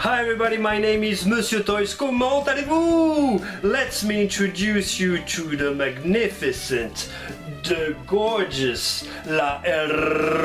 Hi everybody, my name is Monsieur Toys. Comment allez-vous? Let me introduce you to the magnificent, the gorgeous, la hermosa,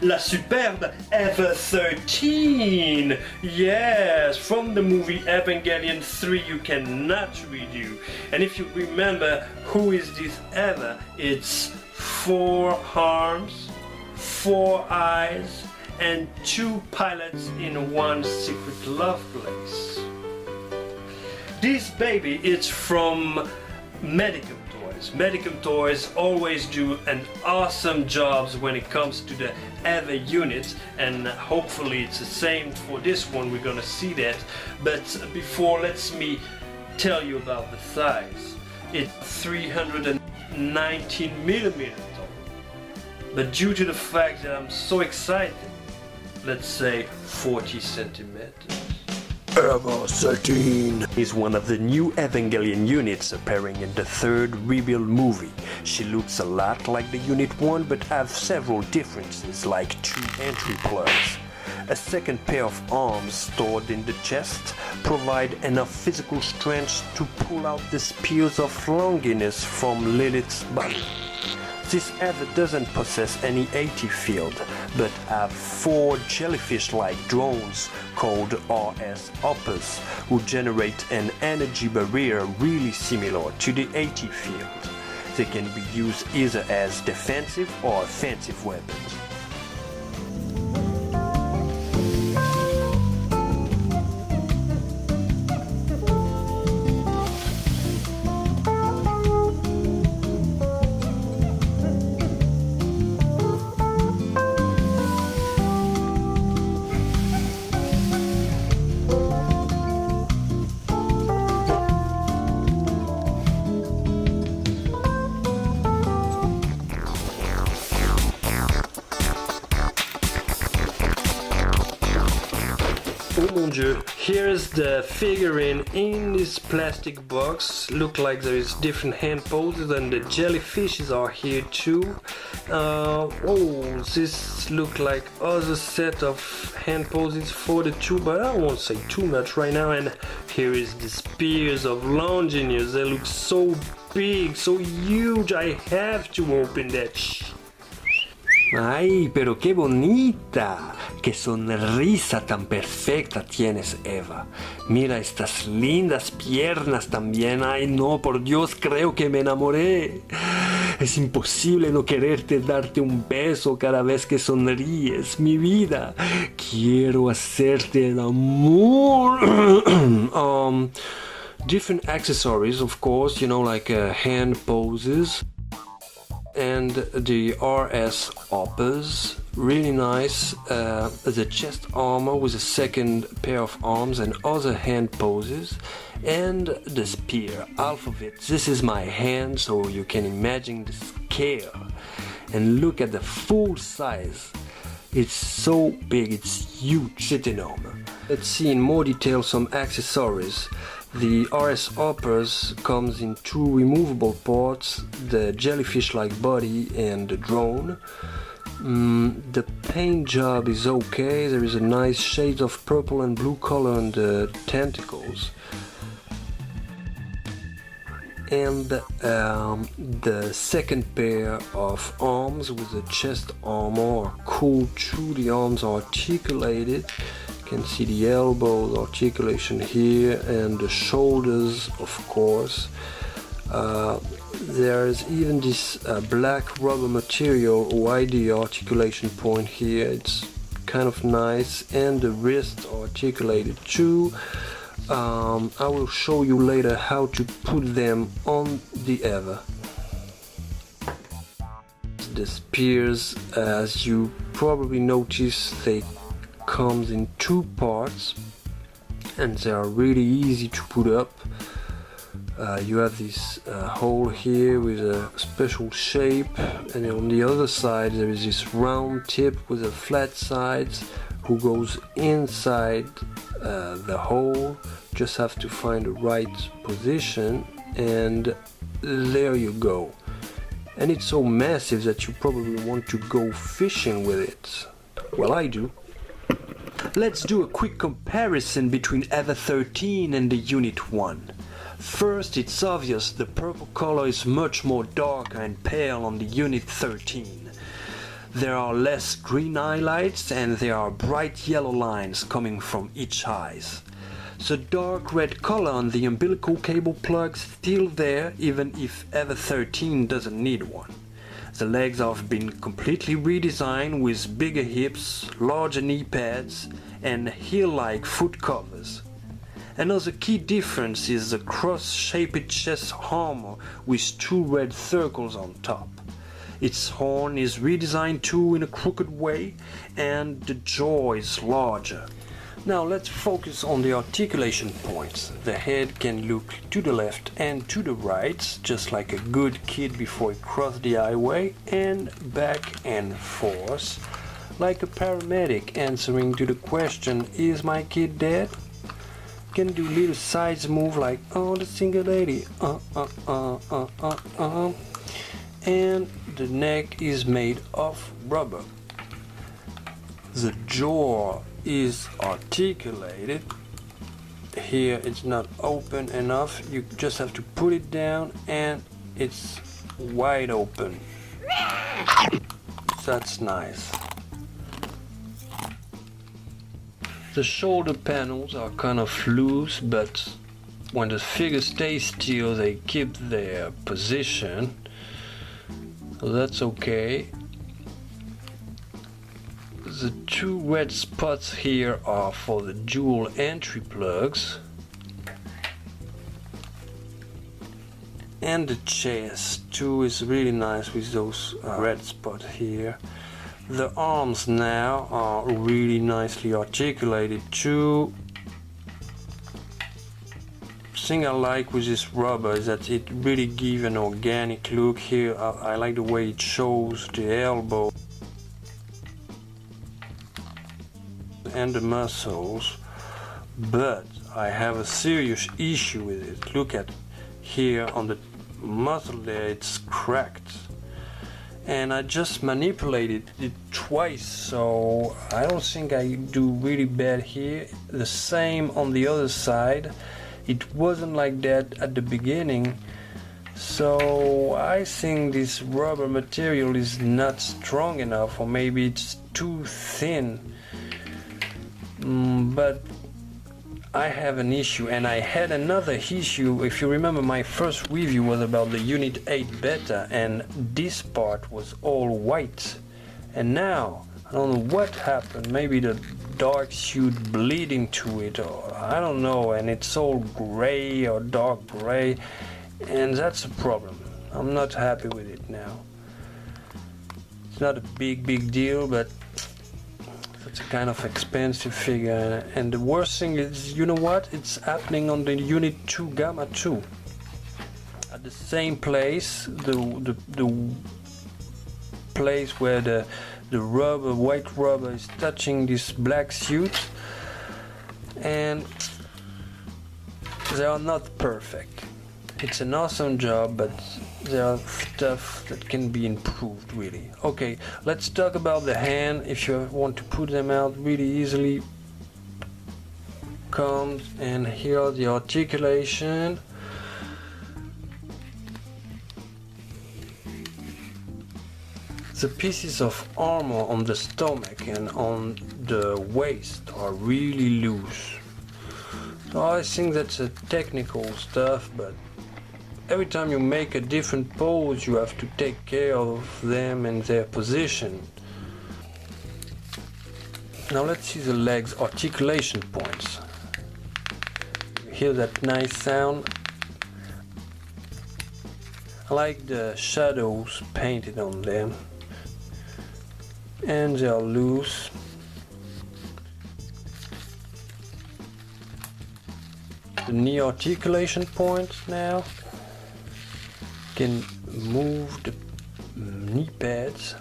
la superbe EVA 13. Yes, from the movie Evangelion 3 you cannot redo. And if you remember who is this EVA, it's 4 arms, 4 eyes, and 2 pilots in one secret love place. This baby is from Medicom Toys. Medicom Toys always do an awesome job when it comes to the EVA unit, and hopefully it's the same for this one. We're gonna see that. But before, let me tell you about the size. It's 319 millimeters tall. But due to the fact that I'm so excited, let's say 40 centimeters. EVA 13 is one of the new Evangelion units appearing in the 3rd rebuild movie. She looks a lot like the Unit 1 but have several differences, like 2 entry plugs. A second pair of arms stored in the chest provide enough physical strength to pull out the spears of longiness from Lilith's body. This EVA doesn't possess any AT field, but have 4 jellyfish-like drones called RAH Hoppers, who generate an energy barrier really similar to the AT field. They can be used either as defensive or offensive weapons. Oh mon Dieu, here's the figurine in this plastic box. Look like there is different hand poses and the jellyfishes are here too. This look like other set of hand poses for the 2, but I won't say too much right now. And here is the spears of Longinus. They look so big, so huge. I have to open that. ¡Ay, pero qué bonita! ¡Qué sonrisa tan perfecta tienes, Eva! Mira estas lindas piernas también. ¡Ay, no, por Dios, creo que me enamoré! Es imposible no quererte darte un beso cada vez que sonríes, mi vida. Quiero hacerte el amor. Different accessories, of course, you know, like hand poses. And the RAH Hoppers, really nice. The chest armor with a second pair of arms and other hand poses, and the spear, half of it. This is my hand, so you can imagine the scale. And look at the full size. It's so big, it's huge, it's enormous. Let's see in more detail some accessories. The RAH Hoppers comes in 2 removable parts, the jellyfish-like body and the drone. The paint job is okay, there is a nice shade of purple and blue color on the tentacles. And the second pair of arms with the chest armor are cool too. The arms are articulated. You can see the elbows articulation here and the shoulders, of course. There is even this black rubber material YD articulation point here. It's kind of nice, and the wrists are articulated too. I will show you later how to put them on the EVA. The spears, as you probably noticed, they comes in 2 parts and they are really easy to put up. You have this hole here with a special shape, and on the other side there is this round tip with a flat sides who goes inside the hole. Just have to find the right position, and there you go. And it's so massive that you probably want to go fishing with it. Well, I do. Let's do a quick comparison between EVA 13 and the Unit 1. First, it's obvious the purple color is much more dark and pale on the Unit 13. There are less green highlights and there are bright yellow lines coming from each eye. The dark red color on the umbilical cable plug's still there, even if EVA 13 doesn't need one. The legs have been completely redesigned with bigger hips, larger knee pads and heel-like foot covers. Another key difference is the cross-shaped chest armor with two red circles on top. Its horn is redesigned too in a crooked way and the jaw is larger. Now let's focus on the articulation points. The head can look to the left and to the right, just like a good kid before he crossed the highway, and back and forth, like a paramedic answering to the question, "Is my kid dead?" Can do little sides move like, "Oh, the single lady, and the neck is made of rubber. The jaw is articulated. Here it's not open enough, you just have to put it down and it's wide open. That's nice. The shoulder panels are kind of loose, but when the figure stays still they keep their position, so that's okay. The two red spots here are for the dual entry plugs, and the chest too is really nice with those red spots here. The arms now are really nicely articulated too. Thing I like with this rubber is that it really gives an organic look here. I like the way it shows the elbow and the muscles, but I have a serious issue with it. Look at here on the muscle there, it's cracked, and I just manipulated it twice, so I don't think I do really bad here. The same on the other side. It wasn't like that at the beginning, so I think this rubber material is not strong enough, or maybe it's too thin. But I have an issue, and I had another issue. If you remember, my first review was about the Unit 8 Beta, and this part was all white. And now, I don't know what happened, maybe the dark suit bleed into it, or I don't know, and it's all gray or dark gray, and that's a problem. I'm not happy with it now. It's not a big deal, but it's a kind of expensive figure, and the worst thing is, you know what? It's happening on the Unit 2 Gamma 2. At the same place, the place where the rubber, white rubber is touching this black suit, and they are not perfect. It's an awesome job, but there are stuff that can be improved really. Okay, let's talk about the hand. If you want to put them out really easily, comes, and here are the articulation. The pieces of armor on the stomach and on the waist are really loose. So I think that's a technical stuff, but every time you make a different pose, you have to take care of them and their position. Now let's see the legs articulation points. You hear that nice sound? I like the shadows painted on them. And they are loose. The knee articulation points now. Can move the knee pads,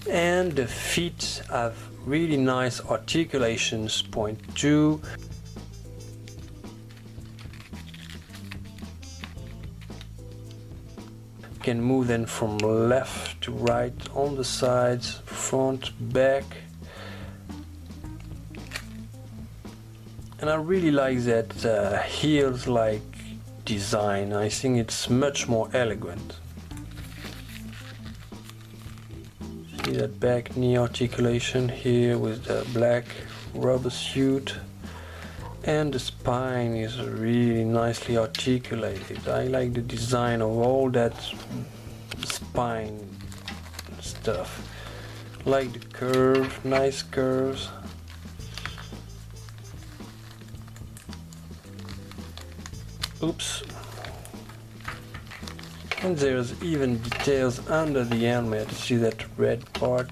and the feet have really nice articulations point too. Can move then from left to right on the sides, front, back, And I really like that heels-like design. I think it's much more elegant. See that back knee articulation here with the black rubber suit, and the spine is really nicely articulated. I like the design of all that spine stuff. Like the curve, nice curves. Oops. And there's even details under the helmet. See that red part?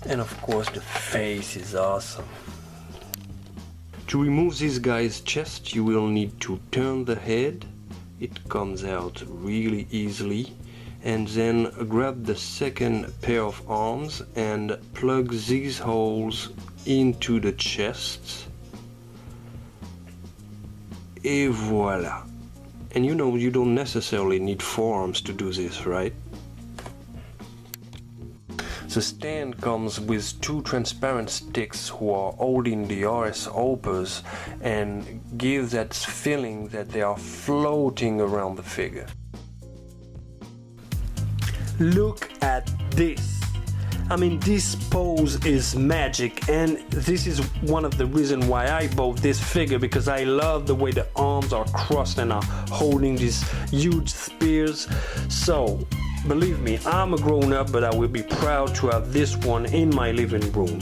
And of course the face is awesome. To remove this guy's chest, you will need to turn the head. It comes out really easily. And then grab the second pair of arms and plug these holes into the chest. Et voila. And you know, you don't necessarily need forearms to do this, right? The stand comes with two transparent sticks who are holding the RS hoppers and give that feeling that they are floating around the figure. Look at this! I mean, this pose is magic, and this is one of the reasons why I bought this figure, because I love the way the arms are crossed and are holding these huge spears. So, believe me, I'm a grown-up, but I will be proud to have this one in my living room.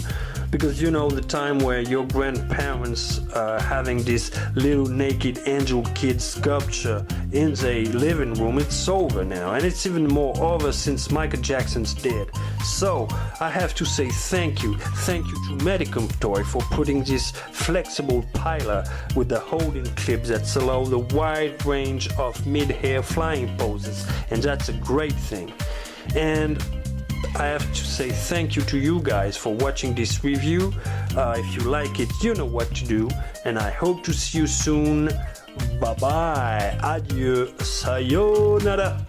Because you know, the time where your grandparents are having this little naked angel kid sculpture in their living room, it's over now, and it's even more over since Michael Jackson's dead. So I have to say thank you to Medicom Toy for putting this flexible piler with the holding clips that allow the wide range of mid-air flying poses, and that's a great thing. And I have to say thank you to you guys for watching this review. If you like it, you know what to do, and I hope to see you soon. Bye bye, adieu, sayonara.